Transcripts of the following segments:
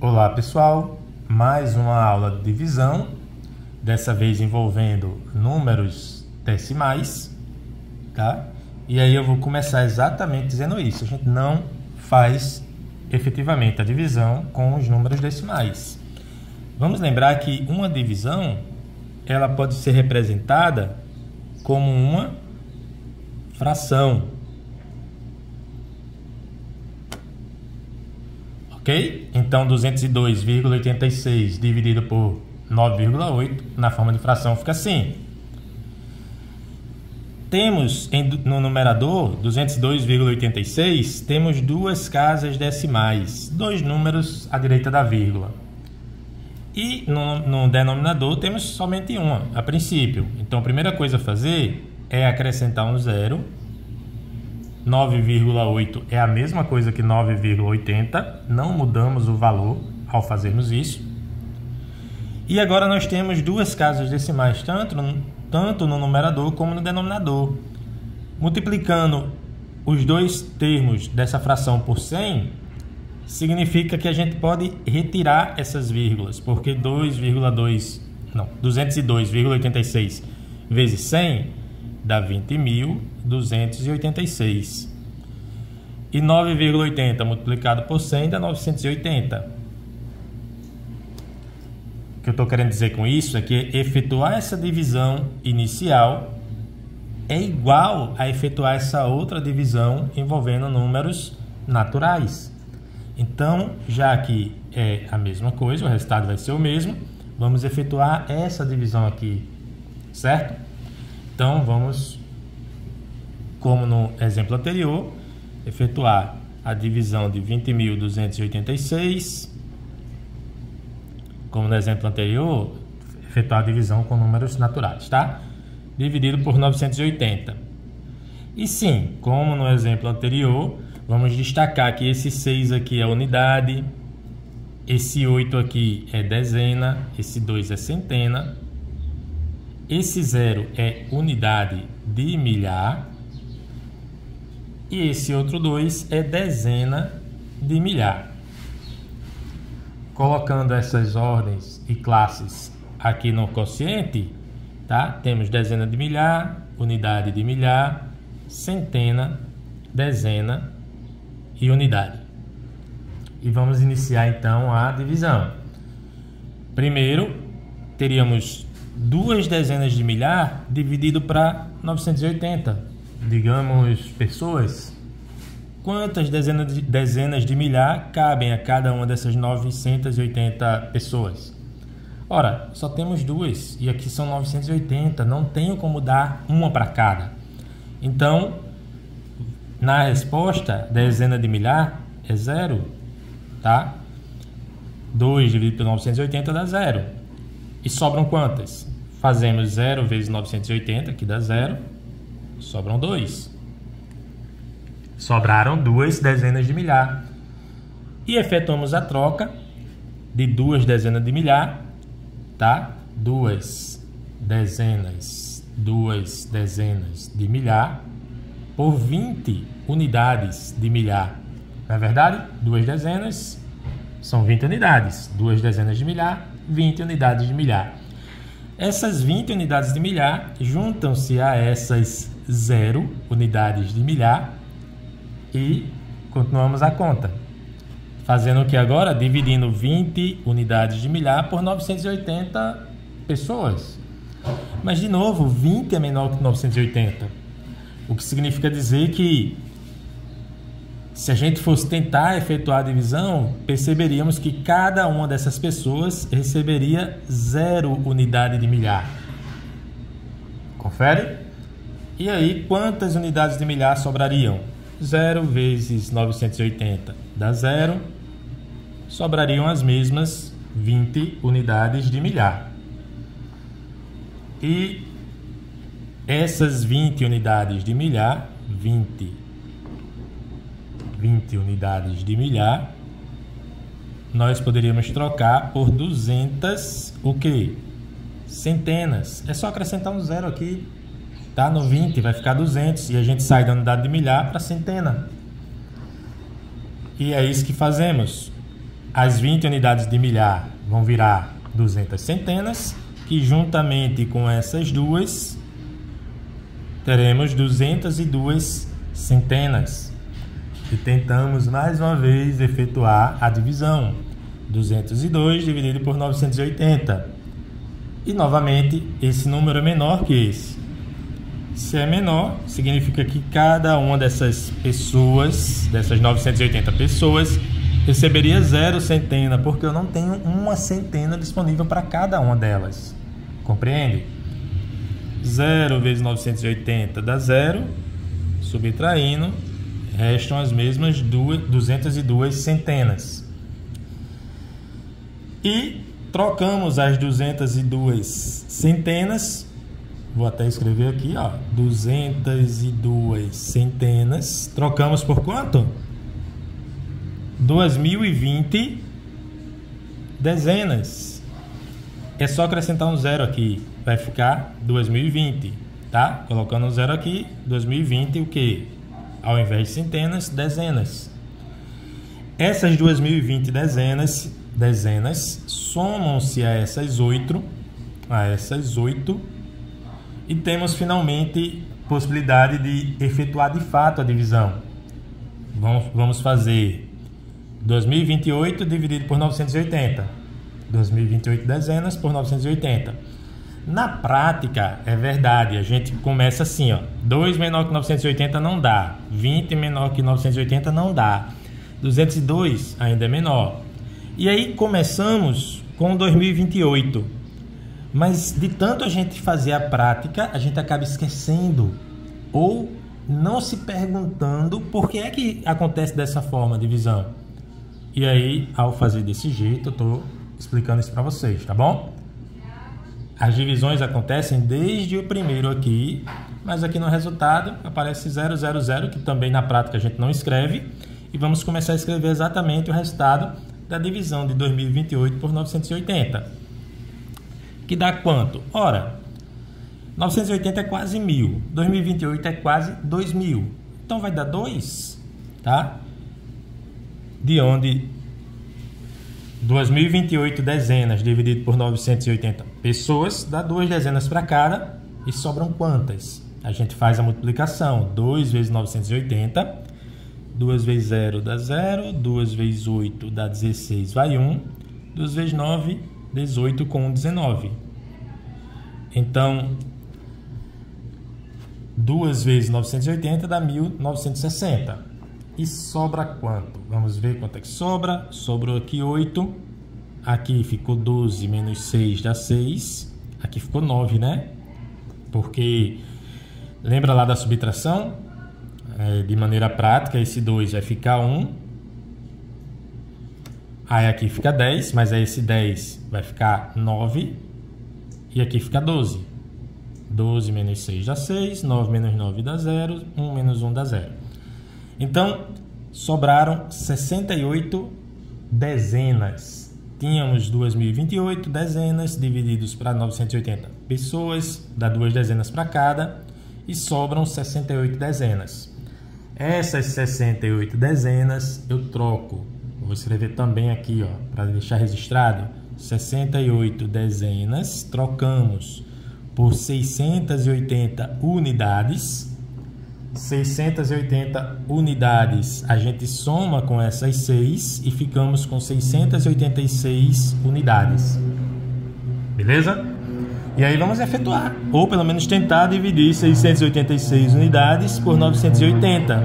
Olá pessoal, mais uma aula de divisão, dessa vez envolvendo números decimais, tá? E aí eu vou começar exatamente dizendo isso: a gente não faz efetivamente a divisão com os números decimais. Vamos lembrar que uma divisão, ela pode ser representada como uma fração. Ok? Então, 202,86 dividido por 9,8 na forma de fração fica assim. Temos no numerador 202,86, temos duas casas decimais, dois números à direita da vírgula. E no denominador temos somente uma, a princípio. Então, a primeira coisa a fazer é acrescentar um zero. 9,8 é a mesma coisa que 9,80, não mudamos o valor ao fazermos isso. E agora nós temos duas casas decimais, tanto no numerador como no denominador. Multiplicando os dois termos dessa fração por 100, significa que a gente pode retirar essas vírgulas, porque 202,86 vezes 100 dá 20.286. E 9,80 multiplicado por 100 dá 980. O que eu estou querendo dizer com isso é que efetuar essa divisão inicial é igual a efetuar essa outra divisão envolvendo números naturais. Então, já que é a mesma coisa, o resultado vai ser o mesmo, vamos efetuar essa divisão aqui, certo? Então, vamos, como no exemplo anterior, efetuar a divisão de 20.286. Como no exemplo anterior, efetuar a divisão com números naturais, tá? Dividido por 980. E sim, como no exemplo anterior, vamos destacar que esse 6 aqui é unidade, esse 8 aqui é dezena, esse 2 é centena. Esse 0 é unidade de milhar e esse outro 2 é dezena de milhar. Colocando essas ordens e classes aqui no quociente, tá? Temos dezena de milhar, unidade de milhar, centena, dezena e unidade. E vamos iniciar então a divisão. Primeiro, teríamos duas dezenas de milhar dividido para 980, digamos, pessoas. Quantas dezenas de milhar cabem a cada uma dessas 980 pessoas? Ora, só temos duas e aqui são 980, não tenho como dar uma para cada. Então, na resposta, dezena de milhar é zero, tá? 2 dividido por 980 dá zero. E sobram quantas? Fazemos 0 vezes 980, que dá 0. Sobram 2. Sobraram duas dezenas de milhar. E efetuamos a troca de duas dezenas de milhar, tá? Duas dezenas de milhar por 20 unidades de milhar. Não é verdade? Duas dezenas são 20 unidades. Duas dezenas de milhar, 20 unidades de milhar. Essas 20 unidades de milhar juntam-se a essas 0 unidades de milhar e continuamos a conta. Fazendo o que agora? Dividindo 20 unidades de milhar por 980 pessoas. Mas, de novo, 20 é menor que 980. O que significa dizer que, se a gente fosse tentar efetuar a divisão, perceberíamos que cada uma dessas pessoas receberia 0 unidade de milhar. Confere? E aí, quantas unidades de milhar sobrariam? 0 vezes 980 dá 0. Sobrariam as mesmas 20 unidades de milhar. E essas 20 unidades de milhar, 20 unidades de milhar, nós poderíamos trocar por 200, o quê? Centenas. É só acrescentar um zero aqui, tá? No 20 vai ficar 200 e a gente sai da unidade de milhar para centena. E é isso que fazemos. as 20 unidades de milhar vão virar 200 centenas, que juntamente com essas duas, teremos 202 centenas. E tentamos mais uma vez efetuar a divisão. 202 dividido por 980. E novamente, esse número é menor que esse. Se é menor, significa que cada uma dessas pessoas, dessas 980 pessoas, receberia 0 centena, porque eu não tenho uma centena disponível para cada uma delas. Compreende? 0 vezes 980 dá 0, subtraindo, restam as mesmas 202 centenas. E trocamos as 202 centenas, vou até escrever aqui, ó, 202 centenas, trocamos por quanto? 2020 dezenas. É só acrescentar um zero aqui, vai ficar 2020, tá? Colocando um zero aqui, 2020 o que? Ao invés de centenas, dezenas. Essas 2020 dezenas somam-se a essas 8, e temos finalmente possibilidade de efetuar de fato a divisão. Vamos fazer 2028 dividido por 980. 2028 dezenas por 980. Na prática, é verdade, a gente começa assim, ó, 2 menor que 980 não dá, 20 menor que 980 não dá, 202 ainda é menor. E aí começamos com 2028. Mas de tanto a gente fazer a prática, a gente acaba esquecendo ou não se perguntando por que é que acontece dessa forma a divisão. E aí, ao fazer desse jeito, eu estou explicando isso para vocês, tá bom? As divisões acontecem desde o primeiro aqui, mas aqui no resultado aparece 000, que também na prática a gente não escreve. E vamos começar a escrever exatamente o resultado da divisão de 2028 por 980. Que dá quanto? Ora, 980 é quase 1.000, 2028 é quase 2.000. Então vai dar 2, tá? De onde 2028 dezenas dividido por 980 pessoas dá 2 dezenas para cada e sobram quantas? A gente faz a multiplicação, 2 vezes 980, 2 vezes 0 dá 0, 2 vezes 8 dá 16, vai 1, 2 vezes 9, 18 com 19. Então, 2 vezes 980 dá 1.960. E sobra quanto? Vamos ver quanto é que sobra. Sobrou aqui 8. Aqui ficou 12 menos 6 dá 6. Aqui ficou 9, né? Porque, lembra lá da subtração? De maneira prática, esse 2 vai ficar 1. Aí aqui fica 10, mas aí esse 10 vai ficar 9. E aqui fica 12. 12 menos 6 dá 6. 9 menos 9 dá 0. 1 menos 1 dá 0. Então, sobraram 68 dezenas. Tínhamos 2028 dezenas divididos para 980 pessoas, dá 2 dezenas para cada, e sobram 68 dezenas. Essas 68 dezenas eu troco. Vou escrever também aqui, ó, para deixar registrado. 68 dezenas trocamos por 680 unidades. 680 unidades a gente soma com essas 6 e ficamos com 686 unidades. Beleza? E aí vamos efetuar, ou pelo menos tentar dividir 686 unidades por 980.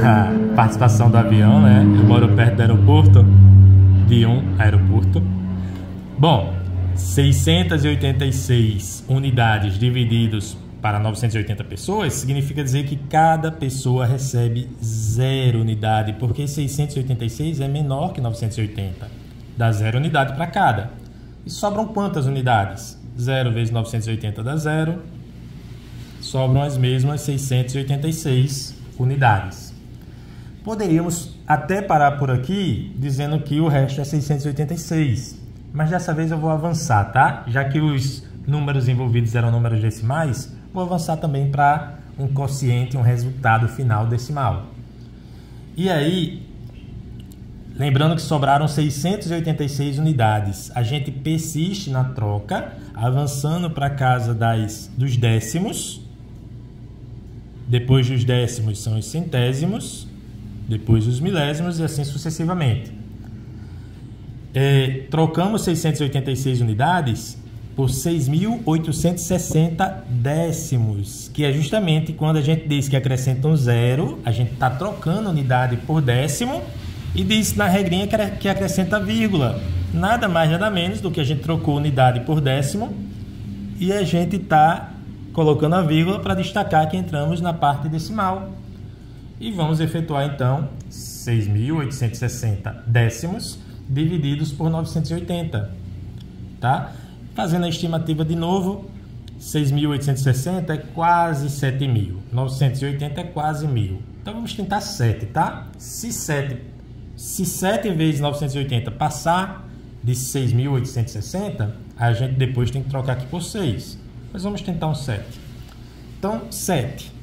A participação do avião, né? Eu moro perto do aeroporto, de um aeroporto. Bom, 686 unidades divididos para 980 pessoas, significa dizer que cada pessoa recebe 0 unidade, porque 686 é menor que 980. Dá 0 unidade para cada. E sobram quantas unidades? 0 vezes 980 dá 0. Sobram as mesmas 686 unidades. Poderíamos até parar por aqui, dizendo que o resto é 686. Mas dessa vez eu vou avançar, tá? Já que os números envolvidos eram números decimais, vou avançar também para um quociente, um resultado final decimal. E aí, Lembrando que sobraram 686 unidades. A gente persiste na troca, avançando para a casa dos décimos. Depois dos décimos são os centésimos, depois os milésimos e assim sucessivamente. Trocamos 686 unidades por 6.860 décimos, que é justamente quando a gente diz que acrescenta um zero, a gente está trocando unidade por décimo, e diz na regrinha que acrescenta vírgula. Nada mais, nada menos do que a gente trocou unidade por décimo e a gente está colocando a vírgula para destacar que entramos na parte decimal. E vamos efetuar então 6.860 décimos divididos por 980, tá? Fazendo a estimativa de novo, 6.860 é quase 7.000, 980 é quase 1.000. Então vamos tentar 7, tá? Se 7 vezes 980 passar de 6.860, a gente depois tem que trocar aqui por 6. Mas vamos tentar um 7. Então, 7.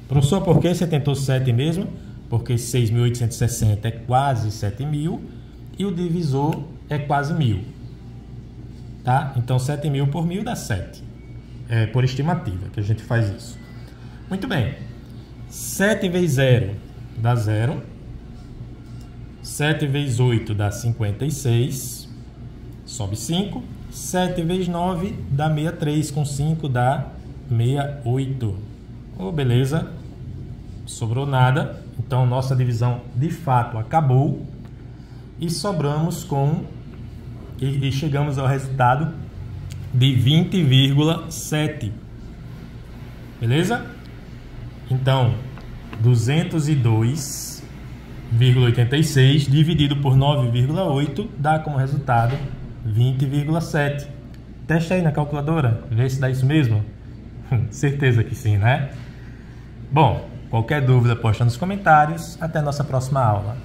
Professor, por que você tentou 7 mesmo? Porque 6.860 é quase 7.000 e o divisor é quase 1.000. Tá? Então, 7.000 por 1.000 dá 7. É por estimativa que a gente faz isso. Muito bem. 7 vezes 0 dá 0. 7 vezes 8 dá 56. Sobe 5. 7 vezes 9 dá 63. Com 5 dá 68. Oh, beleza. Sobrou nada. Então, nossa divisão de fato acabou. E sobramos com... E chegamos ao resultado de 20,7. Beleza? Então, 202,86 dividido por 9,8 dá como resultado 20,7. Teste aí na calculadora, vê se dá isso mesmo. Certeza que sim, né? Bom, qualquer dúvida posta nos comentários. Até a nossa próxima aula.